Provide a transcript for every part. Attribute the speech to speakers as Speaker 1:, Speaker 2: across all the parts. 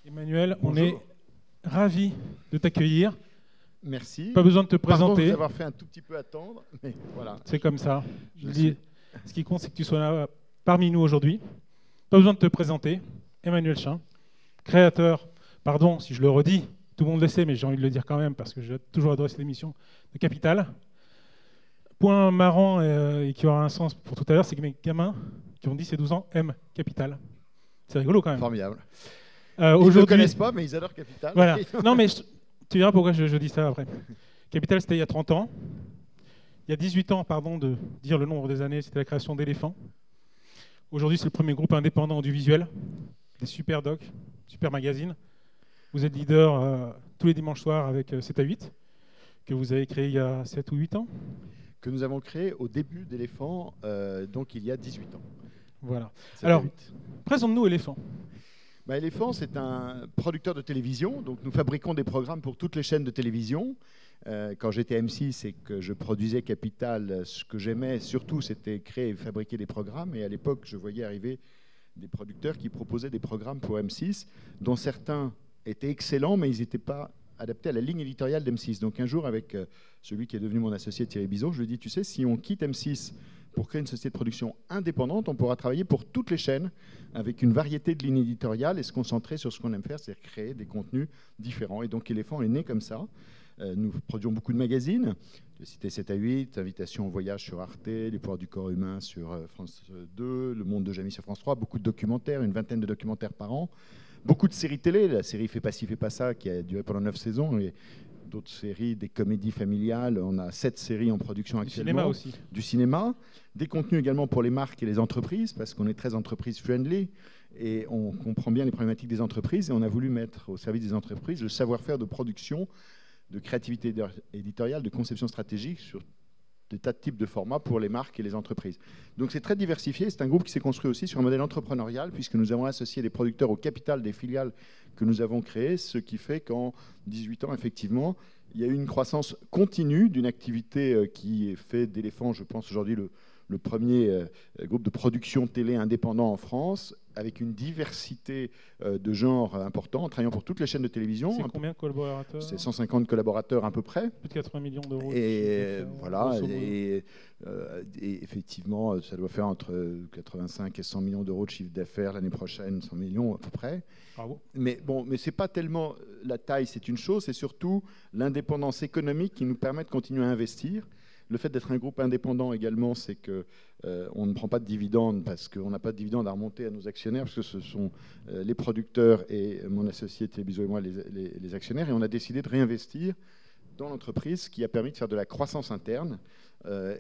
Speaker 1: Emmanuel, on
Speaker 2: Bonjour.
Speaker 1: est ravis de t'accueillir.
Speaker 2: Merci.
Speaker 1: Pas besoin de te
Speaker 2: Pardon de
Speaker 1: présenter.
Speaker 2: vous avoir fait un tout petit peu attendre, mais voilà.
Speaker 1: C'est comme ça. Je
Speaker 2: Je
Speaker 1: dis, ce qui compte, c'est que tu sois là parmi nous aujourd'hui. Pas besoin de te présenter. Emmanuel Chin, créateur, pardon si je le redis, tout le monde le sait, mais j'ai envie de le dire quand même parce que j'ai toujours adoré cette émission, de Capital. Point marrant et qui aura un sens pour tout à l'heure, c'est que mes gamins qui ont 10 et 12 ans aiment Capital. C'est rigolo quand même.
Speaker 2: Formidable. Ils ne le
Speaker 1: Aujourd'hui,
Speaker 2: connaissent pas, mais ils adorent Capital.
Speaker 1: voilà. Non, mais tu verras pourquoi je dis ça après. Capital, c'était il y a 30 ans. Il y a 18 ans, pardon de dire le nombre des années, c'était la création d'Éléphant. Aujourd'hui, c'est le premier groupe indépendant audiovisuel, des super docs, super magazines. Vous êtes leader tous les dimanches soirs avec 7 à 8, que vous avez créé il y a 7 ou 8 ans.
Speaker 2: Que nous avons créé au début d'Éléphant, donc il y a 18 ans.
Speaker 1: Voilà.
Speaker 2: Ça
Speaker 1: Alors,
Speaker 2: va vite.
Speaker 1: présente-nous Éléphant.
Speaker 2: Éléphant, c'est un producteur de télévision. Donc nous fabriquons des programmes pour toutes les chaînes de télévision. Quand j'étais M6 et que je produisais Capital, ce que j'aimais surtout, c'était créer et fabriquer des programmes. Et à l'époque, je voyais arriver des producteurs qui proposaient des programmes pour M6, dont certains étaient excellents, mais ils n'étaient pas adaptés à la ligne éditoriale d'M6. Donc un jour, avec celui qui est devenu mon associé Thierry Bizot, je lui ai dit, tu sais, si on quitte M6 pour créer une société de production indépendante, on pourra travailler pour toutes les chaînes avec une variété de lignes éditoriales et se concentrer sur ce qu'on aime faire, c'est-à-dire créer des contenus différents. Et donc Éléphant est né comme ça. Nous produisons beaucoup de magazines. Je vais citer 7 à 8, Invitation au voyage sur Arte, Les pouvoirs du corps humain sur France 2, Le monde de Jamie sur France 3, beaucoup de documentaires, une vingtaine de documentaires par an. Beaucoup de séries télé, la série Fais pas ci, fais pas ça, qui a duré pendant 9 saisons, et d'autres séries, des comédies familiales. On a 7 séries en production actuellement.
Speaker 1: Du cinéma aussi.
Speaker 2: Du cinéma. Des contenus également pour les marques et les entreprises, parce qu'on est très entreprise-friendly, et on comprend bien les problématiques des entreprises, et on a voulu mettre au service des entreprises le savoir-faire de production, de créativité éditoriale, de conception stratégique sur des tas de types de formats pour les marques et les entreprises. Donc c'est très diversifié. C'est un groupe qui s'est construit aussi sur un modèle entrepreneurial, puisque nous avons associé les producteurs au capital des filiales que nous avons créées, ce qui fait qu'en 18 ans, effectivement, il y a eu une croissance continue d'une activité qui est faite d'Éléphant, je pense aujourd'hui le premier groupe de production télé indépendant en France, avec une diversité de genres importants, en travaillant pour toutes les chaînes de télévision.
Speaker 1: C'est combien de collaborateurs?
Speaker 2: C'est 150 collaborateurs à peu près.
Speaker 1: Plus de 80 millions d'euros.
Speaker 2: Et voilà, et effectivement, ça doit faire entre 85 et 100 millions d'euros de chiffre d'affaires l'année prochaine, 100 millions à peu près.
Speaker 1: Bravo.
Speaker 2: Mais bon, mais c'est pas tellement la taille, c'est une chose, c'est surtout l'indépendance économique qui nous permet de continuer à investir. Le fait d'être un groupe indépendant également, c'est qu'on ne prend pas de dividendes parce qu'on n'a pas de dividendes à remonter à nos actionnaires, parce que ce sont les producteurs et mon associé Thierry Bizot et moi les actionnaires, et on a décidé de réinvestir dans l'entreprise, ce qui a permis de faire de la croissance interne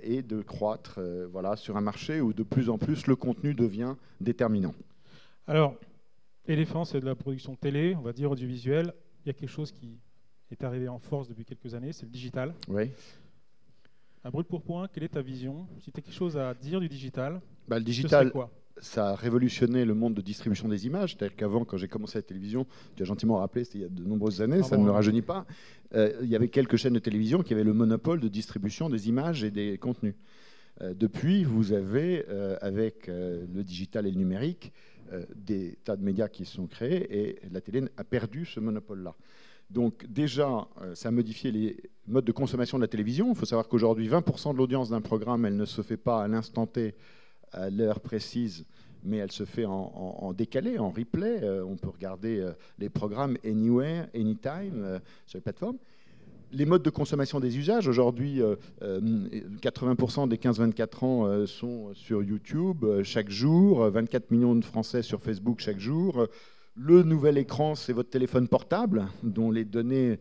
Speaker 2: et de croître voilà, sur un marché où de plus en plus le contenu devient déterminant.
Speaker 1: Alors, Éléphant, c'est de la production télé, on va dire audiovisuelle. Il y a quelque chose qui est arrivé en force depuis quelques années, c'est le digital.
Speaker 2: Oui.
Speaker 1: Un brûle pour point, quelle est ta vision? Si tu as quelque chose à dire du digital,
Speaker 2: Le
Speaker 1: ce
Speaker 2: digital,
Speaker 1: serait quoi?
Speaker 2: ça a révolutionné le monde de distribution des images. C'est-à-dire qu'avant, quand j'ai commencé la télévision, tu as gentiment rappelé, c'était il y a de nombreuses années, ça ne me rajeunit pas, il y avait quelques chaînes de télévision qui avaient le monopole de distribution des images et des contenus. Depuis, vous avez, avec le digital et le numérique, des tas de médias qui se sont créés, et la télé a perdu ce monopole-là. Donc déjà, ça a modifié les modes de consommation de la télévision. Il faut savoir qu'aujourd'hui, 20% de l'audience d'un programme, elle ne se fait pas à l'instant T, à l'heure précise, mais elle se fait en décalé, en replay. On peut regarder les programmes anywhere, anytime sur les plateformes. Les modes de consommation des usages, aujourd'hui, 80% des 15-24 ans sont sur YouTube chaque jour, 24 millions de Français sur Facebook chaque jour. Le nouvel écran, c'est votre téléphone portable, dont les données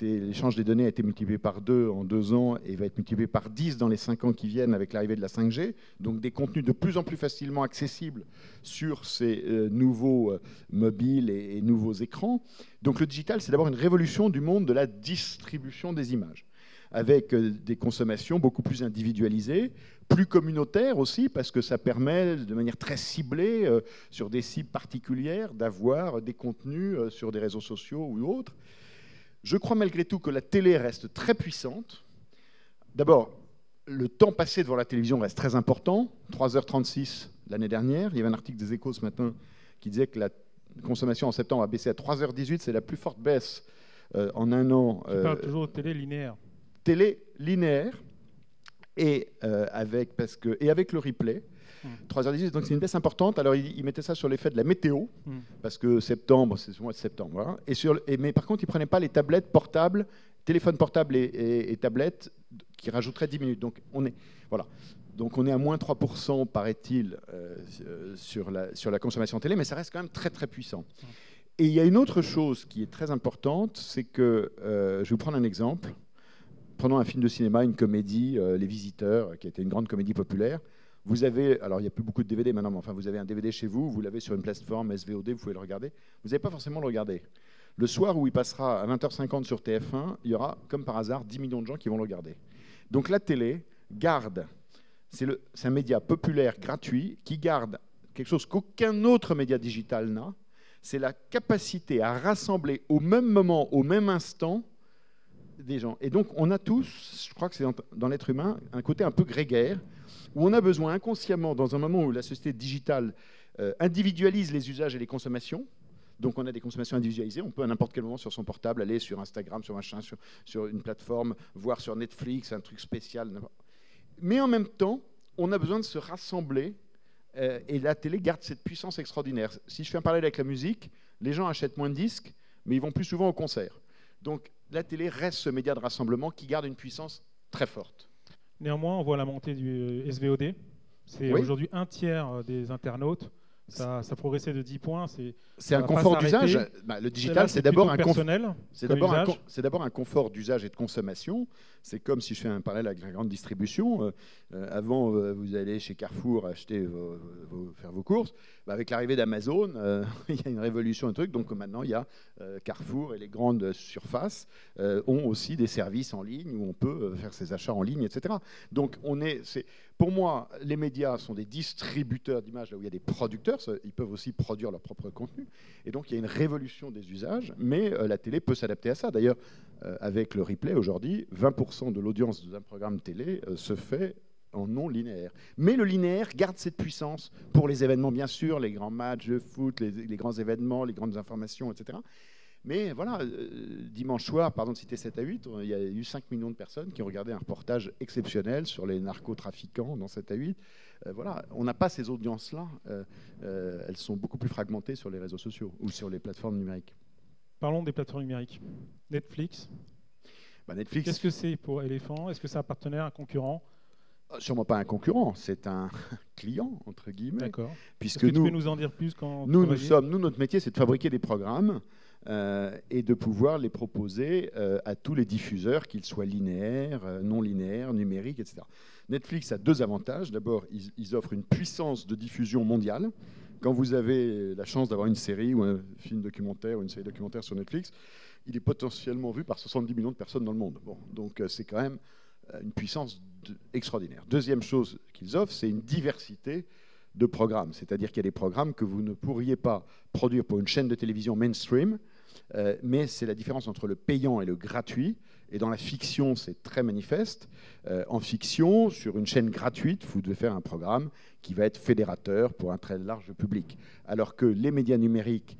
Speaker 2: l'échange des données a été multiplié par 2 en 2 ans et va être multiplié par 10 dans les 5 ans qui viennent avec l'arrivée de la 5G. Donc des contenus de plus en plus facilement accessibles sur ces nouveaux mobiles et nouveaux écrans. Donc le digital, c'est d'abord une révolution du monde de la distribution des images, avec des consommations beaucoup plus individualisées, plus communautaires aussi, parce que ça permet de manière très ciblée, sur des cibles particulières, d'avoir des contenus sur des réseaux sociaux ou autres. Je crois malgré tout que la télé reste très puissante. D'abord, le temps passé devant la télévision reste très important, 3h36 l'année dernière. Il y avait un article des Échos ce matin qui disait que consommation en septembre a baissé à 3h18, c'est la plus forte baisse en un an.
Speaker 1: Tu parles toujours de télé linéaire.
Speaker 2: Télé linéaire, et avec le replay. 3h18, donc c'est une baisse importante. Alors il mettait ça sur l'effet de la météo, parce que septembre, c'est le mois de septembre. Voilà. Mais par contre, il ne prenait pas les tablettes portables, téléphones portables et tablettes qui rajouteraient 10 minutes. Donc on est à moins 3%, paraît-il, sur la consommation télé, mais ça reste quand même très très puissant. Et il y a une autre chose qui est très importante, c'est que, je vais vous prendre un exemple. Prenons un film de cinéma, une comédie, Les Visiteurs, qui a été une grande comédie populaire. Vous avez, alors il n'y a plus beaucoup de DVD maintenant, mais enfin vous avez un DVD chez vous, vous l'avez sur une plateforme SVOD, vous pouvez le regarder. Vous n'avez pas forcément le regarder. Le soir où il passera à 20h50 sur TF1, il y aura, comme par hasard, 10 millions de gens qui vont le regarder. Donc la télé garde, c'est un média populaire, gratuit, qui garde quelque chose qu'aucun autre média digital n'a, c'est la capacité à rassembler au même moment, au même instant, des gens. Et donc on a tous, je crois que c'est dans l'être humain, un côté un peu grégaire, où on a besoin inconsciemment, dans un moment où la société digitale individualise les usages et les consommations, donc on a des consommations individualisées, on peut à n'importe quel moment sur son portable aller sur Instagram, sur machin, sur une plateforme, voir sur Netflix, un truc spécial. Mais en même temps, on a besoin de se rassembler, et la télé garde cette puissance extraordinaire. Si je fais un parallèle avec la musique, les gens achètent moins de disques, mais ils vont plus souvent au concert. Donc la télé reste ce média de rassemblement qui garde une puissance très forte.
Speaker 1: Néanmoins, on voit la montée du SVOD. C'est aujourd'hui un tiers des internautes. Ça progressait de 10 points.
Speaker 2: C'est un confort d'usage. Le digital, c'est d'abord un confort d'usage et de consommation. C'est comme si je fais un parallèle avec la grande distribution. Avant, vous allez chez Carrefour acheter faire vos courses. Avec l'arrivée d'Amazon, il y a une révolution, un truc. Donc maintenant, il y a Carrefour et les grandes surfaces ont aussi des services en ligne où on peut faire ses achats en ligne, etc. Donc pour moi, les médias sont des distributeurs d'images là où il y a des producteurs. Ils peuvent aussi produire leur propre contenu. Et donc, il y a une révolution des usages, mais la télé peut s'adapter à ça. D'ailleurs, avec le replay, aujourd'hui, 20% de l'audience d'un programme télé se fait en non linéaire. Mais le linéaire garde cette puissance pour les événements, bien sûr, les grands matchs de foot, les grands événements, les grandes informations, etc. Mais voilà, dimanche soir, pardon de citer 7 à 8, il y a eu 5 millions de personnes qui ont regardé un reportage exceptionnel sur les narcotrafiquants dans 7 à 8. Voilà, on n'a pas ces audiences-là. Elles sont beaucoup plus fragmentées sur les réseaux sociaux ou sur les plateformes numériques.
Speaker 1: Parlons des plateformes numériques. Netflix.
Speaker 2: Netflix.
Speaker 1: Qu'est-ce que c'est pour Éléphant? Est-ce que c'est un partenaire, un concurrent?
Speaker 2: Sûrement pas un concurrent, c'est un client, entre guillemets.
Speaker 1: D'accord.
Speaker 2: Puisque
Speaker 1: tu peux nous en dire plus quand
Speaker 2: notre métier, c'est de fabriquer des programmes et de pouvoir les proposer à tous les diffuseurs, qu'ils soient linéaires, non linéaires, numériques, etc. Netflix a 2 avantages. D'abord, ils offrent une puissance de diffusion mondiale. Quand vous avez la chance d'avoir une série ou un film documentaire ou une série documentaire sur Netflix, il est potentiellement vu par 70 millions de personnes dans le monde. Bon, donc c'est quand même une puissance extraordinaire. Deuxième chose qu'ils offrent, c'est une diversité de programmes. C'est-à-dire qu'il y a des programmes que vous ne pourriez pas produire pour une chaîne de télévision mainstream, mais c'est la différence entre le payant et le gratuit. Et dans la fiction, c'est très manifeste. En fiction, sur une chaîne gratuite, vous devez faire un programme qui va être fédérateur pour un très large public. Alors que les médias numériques,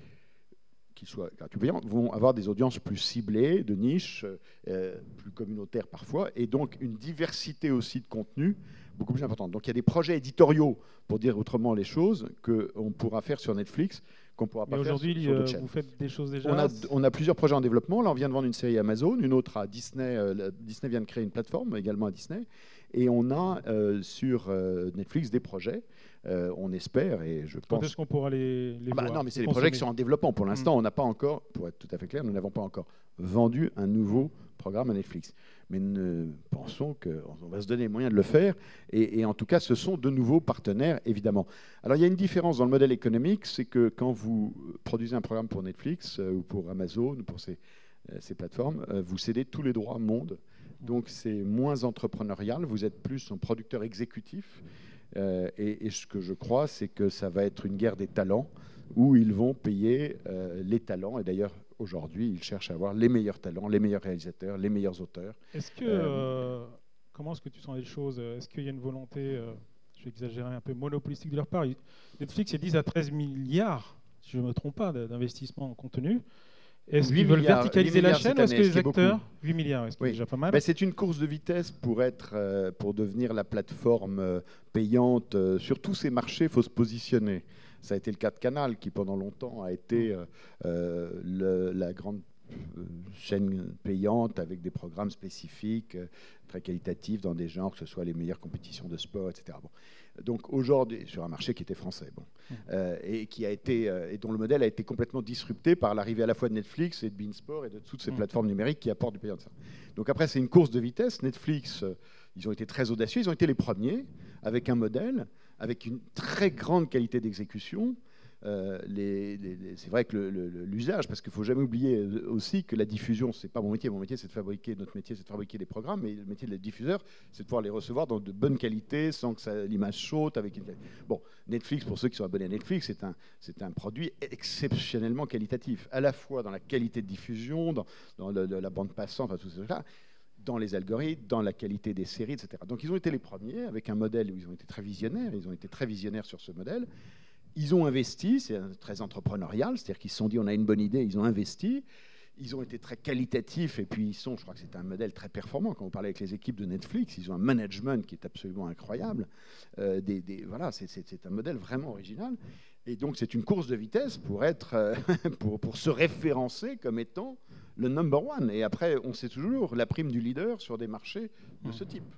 Speaker 2: qu'ils soient gratuits ou payants, vont avoir des audiences plus ciblées, de niche, plus communautaires parfois, et donc une diversité aussi de contenu beaucoup plus importante. Donc il y a des projets éditoriaux, pour dire autrement les choses, qu'on pourra faire sur Netflix, qu'on ne pourra pas faire sur d'autres chaînes.
Speaker 1: Vous faites des choses déjà?
Speaker 2: On a plusieurs projets en développement. Là, on vient de vendre une série Amazon, une autre à Disney. Disney vient de créer une plateforme également à Disney. Et on a sur Netflix des projets. On espère, et je pense...
Speaker 1: Quand est-ce qu'on pourra les voir?
Speaker 2: Non, mais c'est des projets qui sont en développement. Pour l'instant, on n'a pas encore, pour être tout à fait clair, nous n'avons pas encore vendu un nouveau programme à Netflix. Mais nous pensons qu'on va se donner les moyens de le faire. Et en tout cas, ce sont de nouveaux partenaires, évidemment. Alors, il y a une différence dans le modèle économique, c'est que quand vous produisez un programme pour Netflix ou pour Amazon ou pour ces plateformes, vous cédez tous les droits monde. Donc, c'est moins entrepreneurial. Vous êtes plus un producteur exécutif. Et ce que je crois, c'est que ça va être une guerre des talents où ils vont payer les talents. Et d'ailleurs, aujourd'hui, ils cherchent à avoir les meilleurs talents, les meilleurs réalisateurs, les meilleurs auteurs.
Speaker 1: Comment est-ce que tu sens les choses? Est-ce qu'il y a une volonté, je vais exagérer un peu, monopolistique de leur part? Netflix, c'est 10 à 13 milliards de si je ne me trompe pas, d'investissement en contenu. Est-ce
Speaker 2: 8
Speaker 1: qu'ils veulent
Speaker 2: milliards,
Speaker 1: verticaliser
Speaker 2: 8
Speaker 1: la
Speaker 2: milliards
Speaker 1: chaîne
Speaker 2: cette
Speaker 1: ou est-ce que
Speaker 2: année, ce
Speaker 1: les
Speaker 2: qui est beaucoup.
Speaker 1: acteurs... 8 milliards, est-ce que
Speaker 2: Oui.
Speaker 1: c'est déjà pas mal?
Speaker 2: Ben, c'est une course de vitesse pour devenir la plateforme payante. Sur tous ces marchés, il faut se positionner. Ça a été le cas de Canal, qui pendant longtemps a été la grande chaîne payante avec des programmes spécifiques, très qualitatifs dans des genres, que ce soit les meilleures compétitions de sport, etc. Bon. Donc aujourd'hui, sur un marché qui était français, bon, et qui a été et dont le modèle a été complètement disrupté par l'arrivée à la fois de Netflix et de beIN Sport et de toutes ces plateformes numériques qui apportent du payant de ça. Donc après, c'est une course de vitesse. Netflix, ils ont été très audacieux, ils ont été les premiers avec un modèle, avec une très grande qualité d'exécution. C'est vrai que l'usage, parce qu'il ne faut jamais oublier aussi que la diffusion, c'est pas mon métier. Mon métier, c'est de fabriquer, notre métier, c'est de fabriquer des programmes, mais le métier de diffuseur, c'est de pouvoir les recevoir dans de bonne qualité, sans que l'image saute. Bon, Netflix, pour ceux qui sont abonnés à Netflix, c'est un produit exceptionnellement qualitatif, à la fois dans la qualité de diffusion, dans la bande passante, enfin tout ça, dans les algorithmes, dans la qualité des séries, etc. Donc ils ont été les premiers avec un modèle où ils ont été très visionnaires sur ce modèle. Ils ont investi, c'est très entrepreneurial, c'est-à-dire qu'ils se sont dit on a une bonne idée, ils ont investi, ils ont été très qualitatifs et puis je crois que c'est un modèle très performant. Quand vous parlez avec les équipes de Netflix, ils ont un management qui est absolument incroyable. Voilà, c'est un modèle vraiment original. Et donc c'est une course de vitesse pour se référencer comme étant le number one. Et après, on sait toujours la prime du leader sur des marchés de ce type.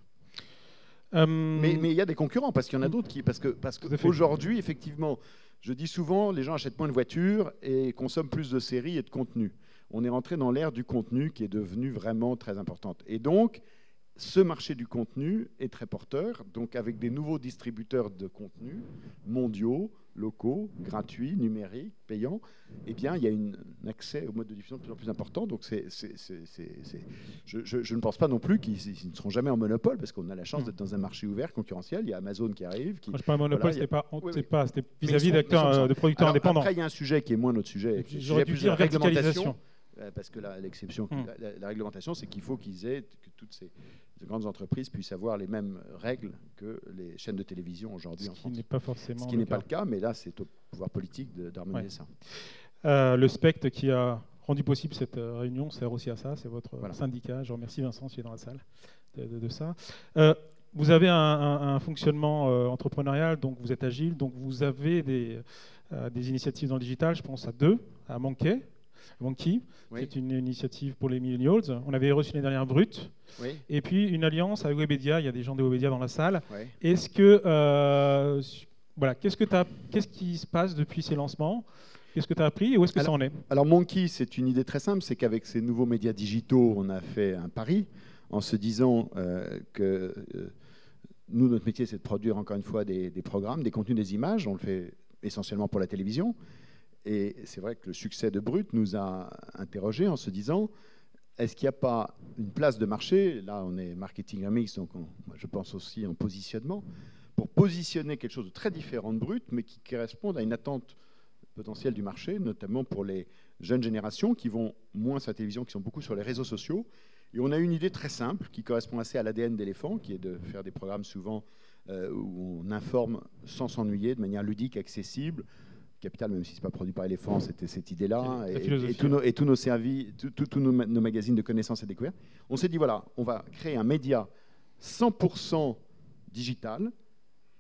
Speaker 2: Mais il y a des concurrents, parce qu'il y en a d'autres qui... Parce qu'aujourd'hui, effectivement, je dis souvent, les gens achètent moins de voitures et consomment plus de séries et de contenu. On est rentré dans l'ère du contenu qui est devenue vraiment très importante. Et donc, ce marché du contenu est très porteur, donc avec des nouveaux distributeurs de contenu mondiaux, locaux, gratuits, numériques, payants, eh bien, il y a un accès au mode de diffusion de plus en plus important. Donc, je ne pense pas non plus qu'ils ne seront jamais en monopole, parce qu'on a la chance d'être dans un marché ouvert, concurrentiel. Il y a Amazon qui arrive.
Speaker 1: Quand je parle de monopole,
Speaker 2: voilà,
Speaker 1: c'était vis-à-vis d'acteurs, de producteurs indépendants.
Speaker 2: Après, il y a un sujet qui est moins notre sujet.
Speaker 1: J'aurais dû dire verticalisation.
Speaker 2: Parce que l'exception, la réglementation, c'est qu'il faut que toutes ces grandes entreprises puissent avoir les mêmes règles que les chaînes de télévision aujourd'hui en France.
Speaker 1: Ce qui n'est pas forcément
Speaker 2: Ce qui n'est pas le cas, mais là, c'est au pouvoir politique d'harmoniser
Speaker 1: ça. Le SPECT qui a rendu possible cette réunion sert aussi à ça. C'est votre syndicat. Je remercie Vincent qui est dans la salle de ça. Vous avez un fonctionnement entrepreneurial, donc vous êtes agile, donc vous avez des initiatives dans le digital. Je pense à Monkey, qui est une initiative pour les millennials. On avait reçu l'année dernière Brut. Oui. Et puis une alliance avec Webedia. Il y a des gens de Webedia dans la salle. Oui. Est-ce que qu'est-ce qui se passe depuis ces lancements? Qu'est-ce que tu as appris et où est-ce que ça en est?
Speaker 2: Alors Monkey, c'est une idée très simple, c'est qu'avec ces nouveaux médias digitaux, on a fait un pari en se disant que nous, notre métier, c'est de produire encore une fois des programmes, des contenus, des images. On le fait essentiellement pour la télévision. Et c'est vrai que le succès de Brut nous a interrogés en se disant, est-ce qu'il n'y a pas une place de marché? Là, on est marketing mix, donc je pense aussi en positionnement, pour positionner quelque chose de très différent de Brut, mais qui corresponde à une attente potentielle du marché, notamment pour les jeunes générations qui vont moins sur la télévision, qui sont beaucoup sur les réseaux sociaux. Et on a une idée très simple qui correspond assez à l'ADN d'Éléphant, qui est de faire des programmes souvent où on informe sans s'ennuyer, de manière ludique, accessible. Capital, même si ce n'est pas produit par Éléphant, c'était cette idée-là. Et tous nos services, tous nos magazines de connaissances et découvertes. On s'est dit, voilà, on va créer un média 100% digital,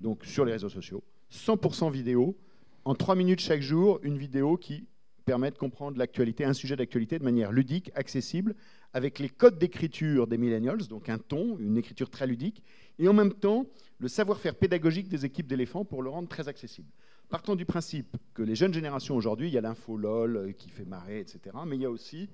Speaker 2: donc sur les réseaux sociaux, 100% vidéo, en 3 minutes chaque jour, une vidéo qui permet de comprendre l'actualité, un sujet d'actualité de manière ludique, accessible, avec les codes d'écriture des millennials, donc un ton, une écriture très ludique, et en même temps, le savoir-faire pédagogique des équipes d'Éléphant pour le rendre très accessible. Partons du principe que les jeunes générations aujourd'hui, il y a l'info LOL qui fait marrer, etc. Mais il y a aussi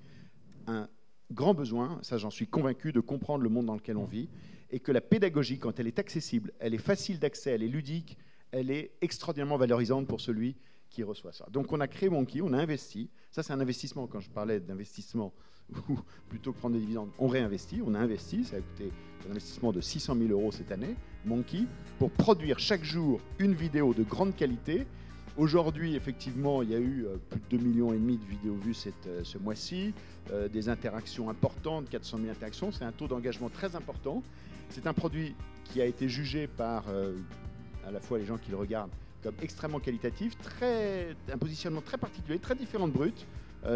Speaker 2: un grand besoin, ça j'en suis convaincu, de comprendre le monde dans lequel on vit, et que la pédagogie, quand elle est accessible, elle est facile d'accès, elle est ludique, elle est extraordinairement valorisante pour celui qui reçoit ça. Donc on a créé Monkey, on a investi. Ça c'est un investissement, quand je parlais d'investissement, ou plutôt que prendre des dividendes, on réinvestit, on a investi, ça a coûté un investissement de 600 000 € cette année, Monkey, pour produire chaque jour une vidéo de grande qualité. Aujourd'hui, effectivement, il y a eu plus de 2,5 millions de vidéos vues ce mois-ci, des interactions importantes, 400 000 interactions, c'est un taux d'engagement très important. C'est un produit qui a été jugé par à la fois les gens qui le regardent, comme extrêmement qualitatif, un positionnement très particulier, très différent de Brut.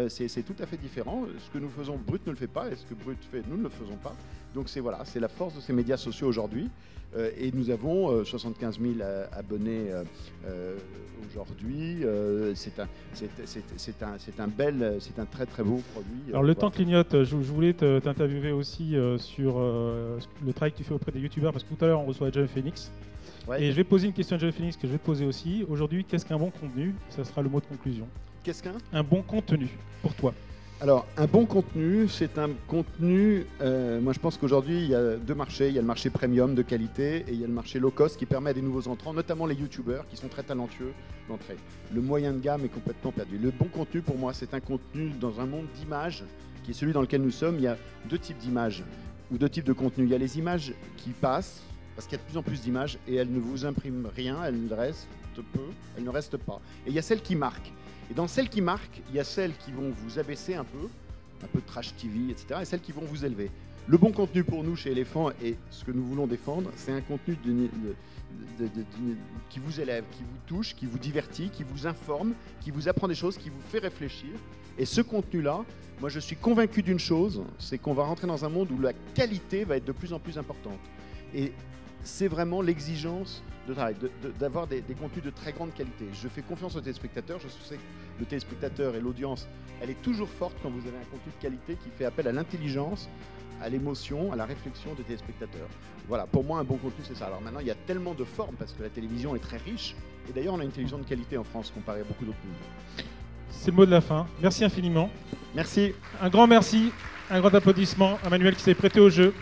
Speaker 2: C'est tout à fait différent. Ce que nous faisons, Brut ne le fait pas, et ce que Brut fait, nous ne le faisons pas. Donc c'est la force de ces médias sociaux aujourd'hui. Et nous avons 75 000 abonnés aujourd'hui. C'est un très très beau produit.
Speaker 1: Alors le temps clignote, je voulais t'interviewer aussi sur le travail que tu fais auprès des youtubeurs, parce que tout à l'heure on reçoit John Phoenix. Ouais. Et je vais poser une question à John Phoenix que je vais te poser aussi. Aujourd'hui, qu'est-ce qu'un bon contenu? Ça sera le mot de conclusion.
Speaker 2: Qu'est-ce qu'un
Speaker 1: bon contenu pour toi?
Speaker 2: Alors, un bon contenu, c'est un contenu... moi, je pense qu'aujourd'hui, il y a deux marchés. Il y a le marché premium de qualité et il y a le marché low cost qui permet à des nouveaux entrants, notamment les youtubeurs qui sont très talentueux, d'entrer. Le moyen de gamme est complètement perdu. Le bon contenu, pour moi, c'est un contenu dans un monde d'images qui est celui dans lequel nous sommes. Il y a deux types d'images ou deux types de contenus. Il y a les images qui passent, parce qu'il y a de plus en plus d'images et elles ne vous impriment rien, elles restent peu, elles ne restent pas. Et il y a celles qui marquent. Et dans celles qui marquent, il y a celles qui vont vous abaisser un peu de trash TV, etc. et celles qui vont vous élever. Le bon contenu pour nous chez Elephant et ce que nous voulons défendre, c'est un contenu qui vous élève, qui vous touche, qui vous divertit, qui vous informe, qui vous apprend des choses, qui vous fait réfléchir. Et ce contenu-là, moi je suis convaincu d'une chose, c'est qu'on va rentrer dans un monde où la qualité va être de plus en plus importante. Et c'est vraiment l'exigence d'avoir des contenus de très grande qualité. Je fais confiance aux téléspectateurs, je sais que le téléspectateur et l'audience, elle est toujours forte quand vous avez un contenu de qualité qui fait appel à l'intelligence, à l'émotion, à la réflexion des téléspectateurs. Voilà, pour moi un bon contenu c'est ça. Alors maintenant il y a tellement de formes parce que la télévision est très riche et d'ailleurs on a une télévision de qualité en France comparé à beaucoup d'autres pays.
Speaker 1: C'est le mot de la fin. Merci infiniment.
Speaker 2: Merci.
Speaker 1: Un grand merci, un grand applaudissement à Manuel qui s'est prêté au jeu.